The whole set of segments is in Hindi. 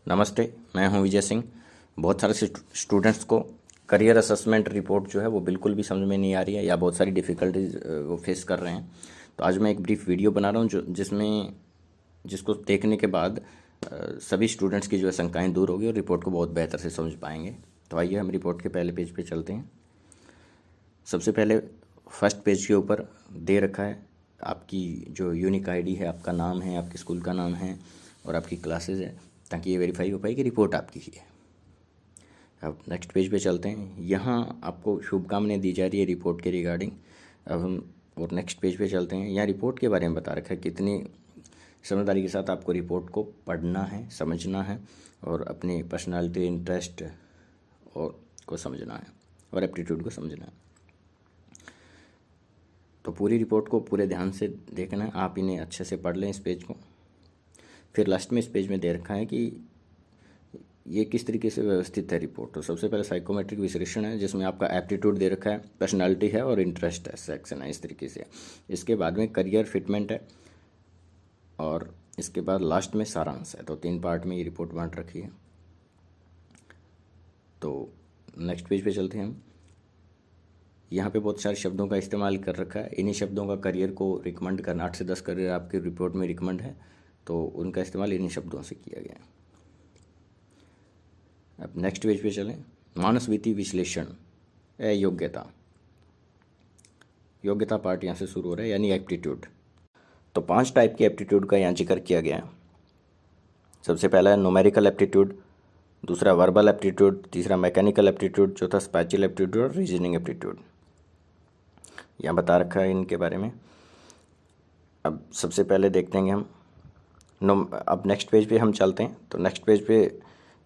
नमस्ते, मैं हूं विजय सिंह। बहुत सारे स्टूडेंट्स को करियर असेसमेंट रिपोर्ट जो है वो बिल्कुल भी समझ में नहीं आ रही है या बहुत सारी डिफ़िकल्टीज वो फेस कर रहे हैं। तो आज मैं एक ब्रीफ वीडियो बना रहा हूं जिसको देखने के बाद सभी स्टूडेंट्स की जो है शंकाएं दूर होगी और रिपोर्ट को बहुत बेहतर से समझ पाएंगे। तो आइए हम रिपोर्ट के पहले पेज पे चलते हैं। सबसे पहले फर्स्ट पेज के ऊपर दे रखा है आपकी जो यूनिक आईडी है, आपका नाम है, आपके स्कूल का नाम है और आपकी क्लासेज है, ताकि ये वेरीफाई हो पाए कि रिपोर्ट आपकी ही है। अब नेक्स्ट पेज पे चलते हैं। यहाँ आपको शुभकामनाएं दी जा रही है रिपोर्ट के रिगार्डिंग। अब हम और नेक्स्ट पेज पे चलते हैं। यहाँ रिपोर्ट के बारे में बता रखा है कितनी समझदारी के साथ आपको रिपोर्ट को पढ़ना है, समझना है और अपनी पर्सनालिटी, इंटरेस्ट और को समझना है और एप्टीट्यूड को समझना है। तो पूरी रिपोर्ट को पूरे ध्यान से देखना है, आप इन्हें अच्छे से पढ़ लें इस पेज को। फिर लास्ट में इस पेज में दे रखा है कि ये किस तरीके से व्यवस्थित है रिपोर्ट। तो सबसे पहले साइकोमेट्रिक विश्लेषण है जिसमें आपका एप्टीट्यूड दे रखा है, पर्सनालिटी है और इंटरेस्ट है, सेक्शन है, इस तरीके से। इसके बाद में करियर फिटमेंट है और इसके बाद लास्ट में सारांश है। तो 3 पार्ट में ये रिपोर्ट बांट रखी है। तो नेक्स्ट पेज पे चलते हैं हम। यहाँ पे बहुत सारे शब्दों का इस्तेमाल कर रखा है। इन्हीं शब्दों का करियर को रिकमेंड करना, 8 से 10 करियर आपकी रिपोर्ट में रिकमेंड है, तो उनका इस्तेमाल इन्हीं शब्दों से किया गया है। अब नेक्स्ट पेज पे चलें। मानसवीति विश्लेषण, योग्यता। योग्यता पार्ट यहाँ से शुरू हो रहा है, यानी एप्टीट्यूड। तो 5 टाइप की एप्टीट्यूड का यहाँ जिक्र किया गया है। सबसे पहला है न्यूमेरिकल एप्टीट्यूड, दूसरा वर्बल एप्टीट्यूड, तीसरा मैकेनिकल एप्टीट्यूड, चौथा स्पैशियल एप्टीट्यूड और रीजनिंग एप्टीट्यूड। यहाँ बता रखा है इनके बारे में। अब सबसे पहले देखते हैं हम अब नेक्स्ट पेज पे हम चलते हैं। तो नेक्स्ट पेज पे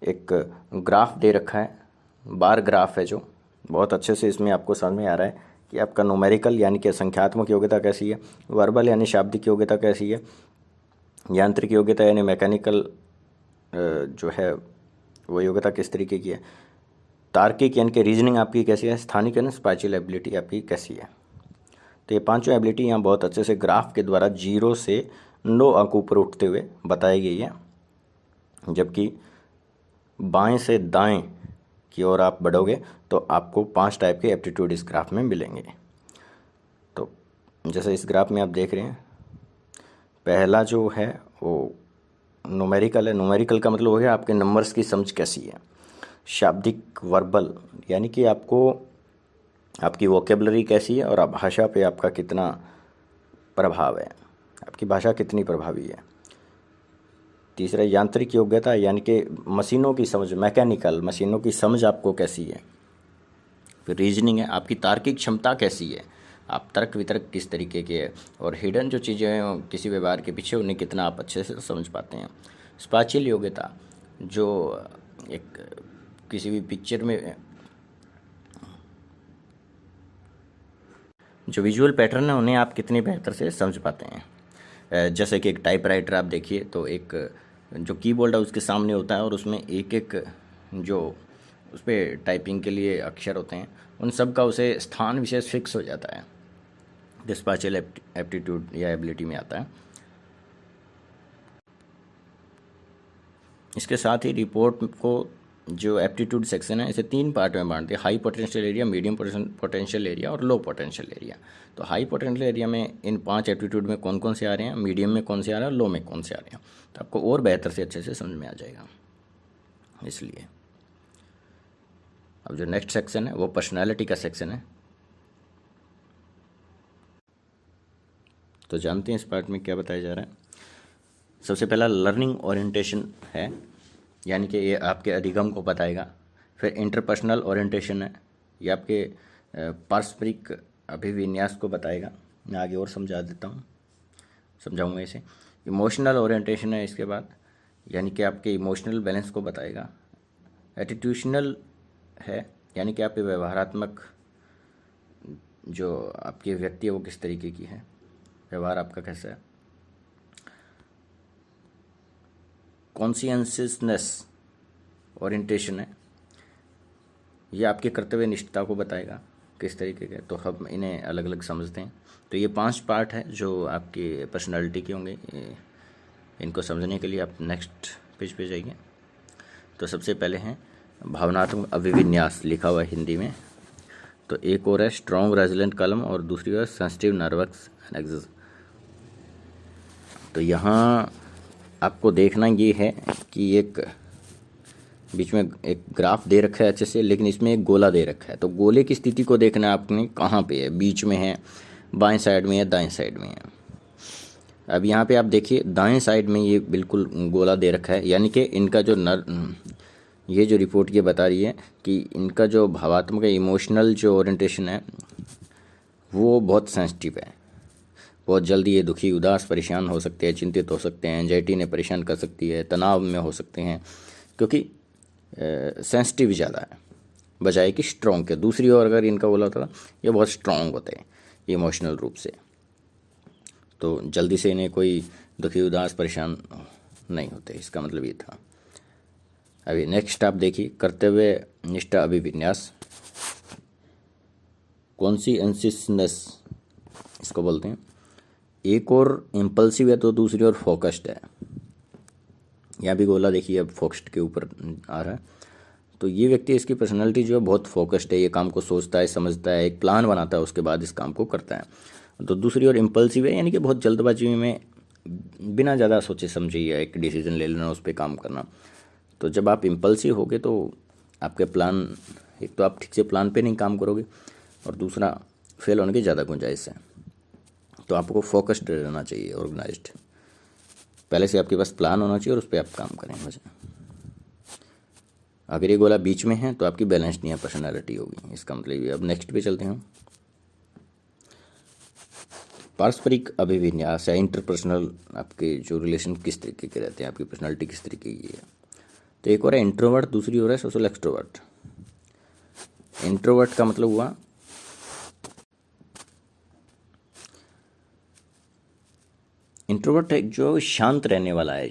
एक ग्राफ दे रखा है, बार ग्राफ है, जो बहुत अच्छे से इसमें आपको समझ में आ रहा है कि आपका न्यूमेरिकल यानी कि संख्यात्मक योग्यता कैसी है, वर्बल यानी शाब्दिक योग्यता कैसी है, यांत्रिक योग्यता यानी मैकेनिकल जो है वो योग्यता किस तरीके की है, तार्किक यानी कि रीजनिंग आपकी कैसी है, स्थानिक यानी स्पैशियल एबिलिटी आपकी कैसी है। तो ये 5 एबिलिटी यहाँ बहुत अच्छे से ग्राफ के द्वारा 0 से 9 अंक ऊपर उठते हुए बताई गई है। जबकि बाएं से दाएं की ओर आप बढ़ोगे तो आपको 5 टाइप के एप्टीट्यूड इस ग्राफ में मिलेंगे। तो जैसे इस ग्राफ में आप देख रहे हैं, पहला जो है वो न्यूमेरिकल है। न्यूमेरिकल का मतलब हो गया आपके नंबर्स की समझ कैसी है। शाब्दिक वर्बल यानी कि आपको आपकी वोकेबलरी कैसी है और भाषा पे आपका कितना प्रभाव है, आपकी भाषा कितनी प्रभावी है। तीसरा यांत्रिक योग्यता यानी कि मशीनों की समझ, मैकेनिकल मशीनों की समझ आपको कैसी है। फिर रीजनिंग है, आपकी तार्किक क्षमता कैसी है, आप तर्क वितर्क किस तरीके के है और हिडन जो चीज़ें हैं किसी व्यवहार के पीछे, उन्हें कितना आप अच्छे से समझ पाते हैं। स्पैशियल योग्यता, जो एक किसी भी पिक्चर में जो विजुअल पैटर्न है उन्हें आप कितनी बेहतर से समझ पाते हैं। जैसे कि एक टाइपराइटर आप देखिए तो एक जो कीबोर्ड है उसके सामने होता है और उसमें एक एक जो उस पर टाइपिंग के लिए अक्षर होते हैं उन सब का उसे स्थान विशेष फिक्स हो जाता है। स्पैशियल एप्टीट्यूड या एबिलिटी में आता है। इसके साथ ही रिपोर्ट को जो एप्टीट्यूड सेक्शन है इसे 3 पार्ट में बांटते हैं, high potential area, medium potential area और लो पोटेंशियल एरिया। तो हाई पोटेंशियल एरिया में इन 5 एप्टीट्यूड में कौन कौन से आ रहे हैं, मीडियम में कौन से आ रहे हैं और लो में कौन से आ रहे हैं, तो आपको और बेहतर से अच्छे से समझ में आ जाएगा। इसलिए अब जो नेक्स्ट सेक्शन है वो पर्सनैलिटी का सेक्शन है। तो जानते हैं इस पार्ट में क्या बताया जा रहा है। सबसे पहला लर्निंग ओरिएंटेशन है, यानी कि ये आपके अधिगम को बताएगा। फिर इंटरपर्सनल ओरिएंटेशन है, ये आपके पारस्परिक अभिविन्यास को बताएगा। मैं आगे और समझाऊंगा इसे। इमोशनल ओरिएंटेशन है इसके बाद, यानी कि आपके इमोशनल बैलेंस को बताएगा। एटीट्यूशनल है, यानी कि आपके व्यवहारात्मक जो आपकी व्यक्ति है वो किस तरीके की है, व्यवहार आपका कैसा है। कॉन्शियसनेस ओरिएंटेशन है, ये आपके कर्तव्य निष्ठता को बताएगा किस तरीके के। तो हम इन्हें अलग अलग समझते हैं। तो ये 5 पार्ट है जो आपकी पर्सनालिटी के होंगे। इनको समझने के लिए आप नेक्स्ट पेज पे जाइए। तो सबसे पहले हैं भावनात्मक अभिविन्यास, लिखा हुआ है हिंदी में। तो एक और है स्ट्रॉन्ग रेजिलेंट कलम और दूसरी है सेंसिटिव नर्वस एक्सिस। तो यहाँ आपको देखना ये है कि एक बीच में एक ग्राफ दे रखा है अच्छे से, लेकिन इसमें एक गोला दे रखा है। तो गोले की स्थिति को देखना है आपने, कहाँ पे है, बीच में है, बाएं साइड में है, दाएं साइड में है। अब यहाँ पे आप देखिए दाएं साइड में ये बिल्कुल गोला दे रखा है, यानी कि इनका जो ये जो रिपोर्ट ये बता रही है कि इनका जो भावात्मक इमोशनल जो ओरिएंटेशन है वो बहुत सेंसिटिव है। बहुत जल्दी ये दुखी, उदास, परेशान हो सकते हैं, चिंतित हो सकते हैं, एंजाइटी ने परेशान कर सकती है, तनाव में हो सकते हैं, क्योंकि सेंसिटिव ज़्यादा है बजाय कि स्ट्रॉन्ग के। दूसरी ओर अगर इनका बोला था ये बहुत स्ट्रॉन्ग होते हैं इमोशनल रूप से, तो जल्दी से इन्हें कोई दुखी, उदास, परेशान नहीं होते, इसका मतलब ये था। अभी नेक्स्ट आप देखिए कर्तव्य निष्ठा अभिविन्यास, कॉन्शियसनेस इसको बोलते हैं। एक और इम्पल्सिव है तो दूसरी ओर फोकस्ड है। यहाँ भी गोला देखिए अब फोकस्ड के ऊपर आ रहा है। तो ये व्यक्ति, इसकी पर्सनालिटी जो है बहुत फोकस्ड है, ये काम को सोचता है, समझता है, एक प्लान बनाता है, उसके बाद इस काम को करता है। तो दूसरी ओर इम्पल्सिव है, यानी कि बहुत जल्दबाजी में बिना ज़्यादा सोचे समझे या एक डिसीजन ले लेना, उस पर काम करना। तो जब आप इम्पल्सिव होगे तो आपके प्लान, एक तो आप ठीक से प्लान पे नहीं काम करोगे और दूसरा फेल होने की ज़्यादा गुंजाइश है। तो आपको फोकस्ड रहना चाहिए, ऑर्गेनाइज्ड, पहले से आपके पास प्लान होना चाहिए और उस पर आप काम करें। वजह अगर ये गोला बीच में है तो आपकी बैलेंस्ड नहीं है पर्सनालिटी होगी, इसका मतलब ये। अब नेक्स्ट पे चलते हैं। पारस्परिक अभिविन्यास या इंटरपर्सनल, आपके जो रिलेशन किस तरीके के रहते हैं, आपकी पर्सनालिटी किस तरीके की है। तो एक और है इंट्रोवर्ट, दूसरी ओर है सोशल एक्सट्रोवर्ट। इंट्रोवर्ट का मतलब हुआ इंट्रोवर्ट एक जो शांत रहने वाला है,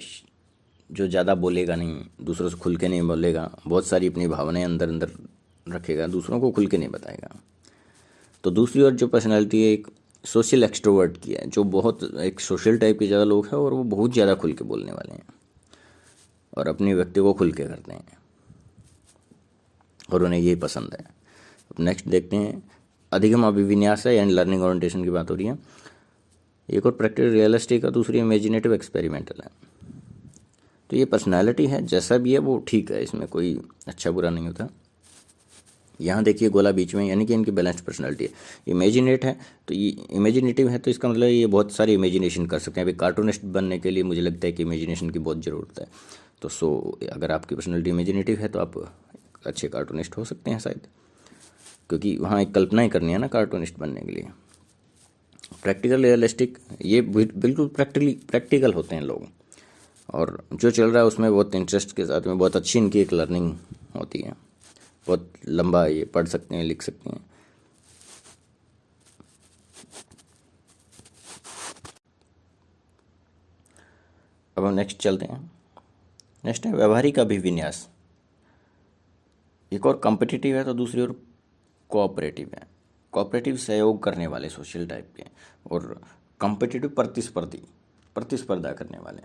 जो ज़्यादा बोलेगा नहीं, दूसरों से खुल के नहीं बोलेगा, बहुत सारी अपनी भावनाएं अंदर अंदर रखेगा, दूसरों को खुल के नहीं बताएगा। तो दूसरी ओर जो पर्सनालिटी है एक सोशल एक्सट्रोवर्ट की है, जो बहुत एक सोशल टाइप के ज़्यादा लोग हैं और वो बहुत ज़्यादा खुल के बोलने वाले हैं और अपने व्यक्ति को खुल के करते हैं और उन्हें यही पसंद है। अब नेक्स्ट देखते हैं अधिगम अभिविन्यास है, यानी लर्निंग ओरिएंटेशन की बात हो रही है। एक और प्रैक्टिकल रियलिस्टिक है, दूसरी इमेजिनेटिव एक्सपेरिमेंटल है। तो ये पर्सनालिटी है, जैसा भी है वो ठीक है, इसमें कोई अच्छा बुरा नहीं होता। यहाँ देखिए गोला बीच में, यानी कि इनकी बैलेंस्ड पर्सनालिटी है। इमेजिनेट है तो ये इमेजिनेटिव है, तो इसका मतलब ये बहुत सारी इमेजिनेशन कर सकते हैं। अभी कार्टूनिस्ट बनने के लिए मुझे लगता है कि इमेजिनेशन की बहुत ज़रूरत है। तो अगर आपकी पर्सनालिटी इमेजिनेटिव है तो आप अच्छे कार्टूनिस्ट हो सकते हैं शायद, क्योंकि वहाँ एक कल्पनाएँ करनी है ना कार्टूनिस्ट बनने के लिए। प्रैक्टिकल रियलिस्टिक, ये बिल्कुल प्रैक्टिकल होते हैं लोग, और जो चल रहा है उसमें बहुत इंटरेस्ट के साथ में बहुत अच्छी इनकी एक लर्निंग होती है, बहुत लंबा ये पढ़ सकते हैं, लिख सकते हैं। अब हम नेक्स्ट चलते हैं। नेक्स्ट है व्यवहारिक अभिविन्यास। एक और कॉम्पिटिटिव है तो दूसरी ओर कोऑपरेटिव है। कोऑपरेटिव सहयोग करने वाले सोशल टाइप के, और कॉम्पिटिटिव प्रतिस्पर्धा करने वाले।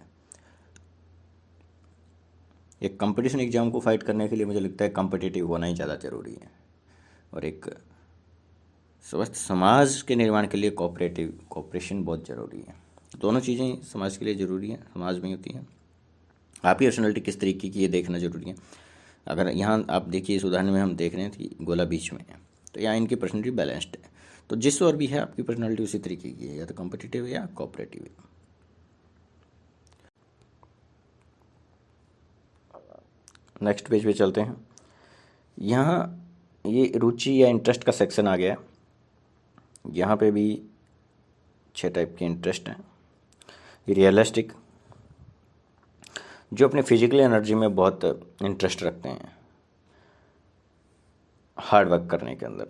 एक कंपटीशन एग्जाम को फाइट करने के लिए मुझे लगता है कॉम्पिटिटिव होना ही ज़्यादा ज़रूरी है, और एक स्वस्थ समाज के निर्माण के लिए कोऑपरेशन बहुत ज़रूरी है। दोनों चीज़ें समाज के लिए ज़रूरी है, समाज में होती हैं। आपकी पर्सनैलिटी किस तरीके की ये देखना ज़रूरी है। अगर यहाँ आप देखिए इस उदाहरण में हम देख रहे हैं कि गोला बीच में है, तो यहाँ इनकी पर्सनैलिटी बैलेंस्ड है। तो जिस ओर भी है आपकी पर्सनैलिटी उसी तरीके की है, या तो कॉम्पिटिटिव है या कोऑपरेटिव है। नेक्स्ट पेज पे चलते हैं। यहाँ ये रुचि या इंटरेस्ट का सेक्शन आ गया। यहाँ पे भी 6 टाइप के इंटरेस्ट हैं। रियलिस्टिक, जो अपने फिजिकल एनर्जी में बहुत इंटरेस्ट रखते हैं, हार्ड वर्क करने के अंदर।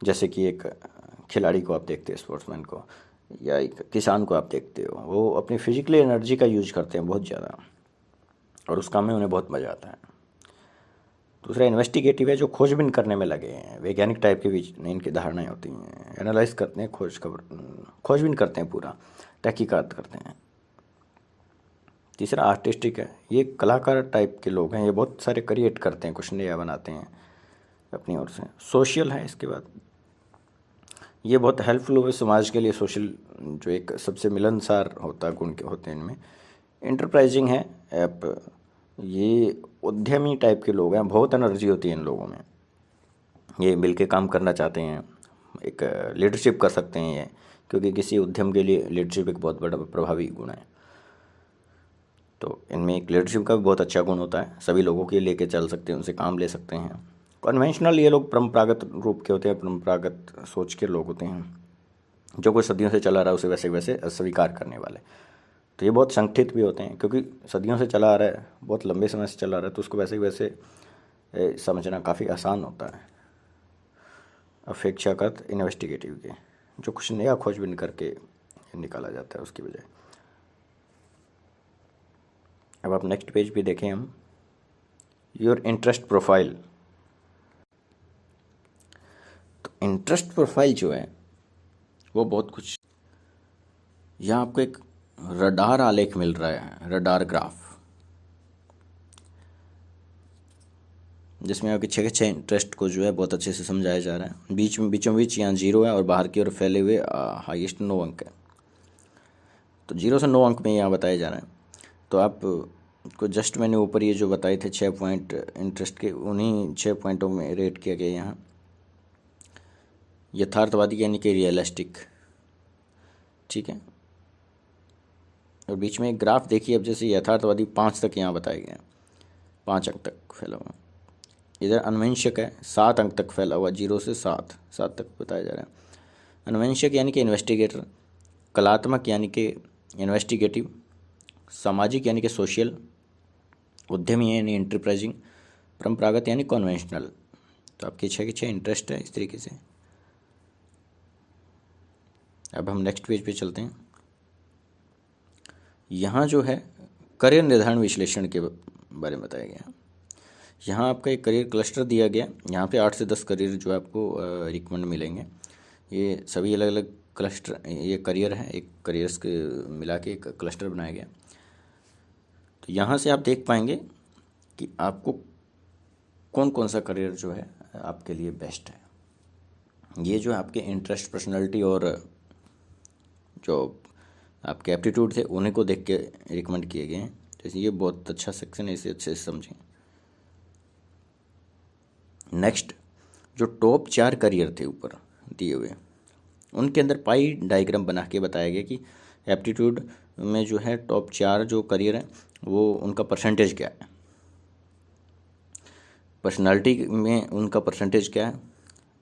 जैसे कि एक खिलाड़ी को आप देखते हैं, स्पोर्ट्समैन को, या एक किसान को आप देखते हो, वो अपनी फिजिकल एनर्जी का यूज करते हैं बहुत ज़्यादा, और उस काम में उन्हें बहुत मज़ा आता है। दूसरा इन्वेस्टिगेटिव है, जो खोजबीन करने में लगे हैं, वैज्ञानिक टाइप के बीच इनकी धारणाएं होती हैं, एनालाइज करते हैं, खोजबीन करते हैं, पूरा तहकीकात करते हैं। तीसरा आर्टिस्टिक है, ये कलाकार टाइप के लोग हैं, ये बहुत सारे क्रिएट करते हैं, कुछ नया बनाते हैं अपनी ओर से। सोशल है इसके बाद, ये बहुत हेल्पफुल हुए समाज के लिए, सोशल जो एक सबसे मिलनसार होता गुण के होते हैं इनमें। इंटरप्राइजिंग है ऐप, ये उद्यमी टाइप के लोग हैं, बहुत एनर्जी होती है इन लोगों में, ये मिल के काम करना चाहते हैं, एक लीडरशिप कर सकते हैं ये, क्योंकि किसी उद्यम के लिए लीडरशिप एक बहुत बड़ा प्रभावी गुण है। तो इनमें एक लीडरशिप का भी बहुत अच्छा गुण होता है, सभी लोगों के लेके चल सकते हैं, उनसे काम ले सकते हैं। कन्वेंशनल, ये लोग परंपरागत रूप के होते हैं, परंपरागत सोच के लोग होते हैं, जो कुछ सदियों से चला रहा है उसे वैसे वैसे स्वीकार करने वाले। तो ये बहुत संगठित भी होते हैं, क्योंकि सदियों से चला आ रहा है, बहुत लंबे समय से चला आ रहा है, तो उसको वैसे वैसे समझना काफ़ी आसान होता है। अपेक्षाकृत इन्वेस्टिगेटिव के, जो कुछ नया खोजबीन करके निकाला जाता है उसकी बजाय। अब आप नेक्स्ट पेज पे देखें हम, योर इंटरेस्ट प्रोफाइल। तो इंटरेस्ट प्रोफाइल जो है वो बहुत कुछ, यहाँ आपको एक रडार आलेख मिल रहा है, रडार ग्राफ, जिसमें आपके 6 के 6 इंटरेस्ट को जो है बहुत अच्छे से समझाया जा रहा है। बीच में बीचों बीच यहाँ 0 है और बाहर की ओर फैले हुए हाईएस्ट 9 अंक है। तो 0 से 9 अंक में यहाँ बताया जा रहा है। तो आप को जस्ट मैंने ऊपर ये जो बताए थे 6 पॉइंट इंटरेस्ट के, उन्हीं 6 पॉइंटों में रेट किया गया यहाँ। यथार्थवादी यानी कि रियलिस्टिक, ठीक है। और बीच में एक ग्राफ देखिए, अब जैसे यथार्थवादी 5 तक यहाँ बताया गया, 5 अंक तक फैला हुआ। इधर अन्वेंषक है, 7 अंक तक फैला हुआ, 0 से 7 तक बताया जा रहा है। अन्वेंषक यानी कि इन्वेस्टिगेटर, कलात्मक यानी कि इन्वेस्टिगेटिव, सामाजिक यानी कि सोशल, उद्यमी यानी इंटरप्राइजिंग, परंपरागत यानी कन्वेंशनल। तो आपके 6 के 6 इंटरेस्ट है इस तरीके से। अब हम नेक्स्ट पेज पे चलते हैं। यहाँ जो है करियर निर्धारण विश्लेषण के बारे में बताया गया। यहाँ आपका एक करियर क्लस्टर दिया गया, यहाँ पे 8 से 10 करियर जो है आपको रिकमेंड मिलेंगे। ये सभी अलग अलग क्लस्टर, ये करियर है, एक करियर्स के मिला के एक क्लस्टर बनाया गया। तो यहाँ से आप देख पाएंगे कि आपको कौन कौन सा करियर जो है आपके लिए बेस्ट है। ये जो आपके इंटरेस्ट, पर्सनालिटी और जो आपके एप्टीट्यूड थे उन्हीं को देख के रिकमेंड किए गए हैं। तो ये बहुत अच्छा सेक्शन है, इसे अच्छे से समझें। नेक्स्ट, जो टॉप 4 करियर थे ऊपर दिए हुए, उनके अंदर पाई डायग्राम बना के बताया गया कि एप्टीट्यूड में जो है टॉप 4 जो करियर हैं वो उनका परसेंटेज क्या है, पर्सनालिटी में उनका परसेंटेज क्या है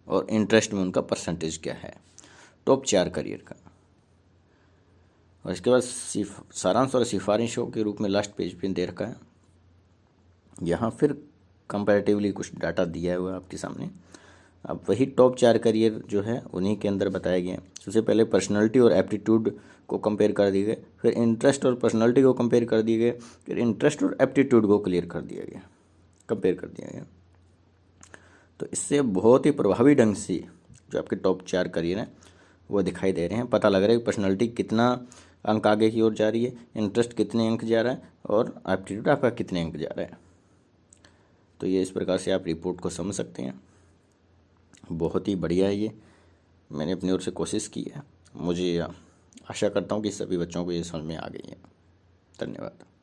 और इंटरेस्ट में उनका परसेंटेज क्या है, टॉप 4 करियर का। और इसके बाद सारांश और सिफारिशों के रूप में लास्ट पेज पे दे रखा है। यहाँ फिर कंपैरेटिवली कुछ डाटा दिया हुआ है आपके सामने। अब वही टॉप 4 करियर जो है उन्हीं के अंदर बताया गया है। सबसे पहले पर्सनालिटी और एप्टीट्यूड को कंपेयर कर दिए गए, फिर इंटरेस्ट और पर्सनालिटी को कंपेयर कर दिए गए, फिर इंटरेस्ट और एप्टीट्यूड को कंपेयर कर दिया गया। तो इससे बहुत ही प्रभावी ढंग से जो आपके टॉप 4 करियर हैं वो दिखाई दे रहे हैं। पता लग रहा है कि पर्सनालिटी कितना अंक आगे की ओर जा रही है, इंटरेस्ट कितने अंक जा रहा है और एप्टीट्यूड आपका कितने अंक जा रहा है। तो ये इस प्रकार से आप रिपोर्ट को समझ सकते हैं। बहुत ही बढ़िया है ये, मैंने अपनी ओर से कोशिश की है। मुझे आशा करता हूँ कि सभी बच्चों को ये समझ में आ गई है। धन्यवाद।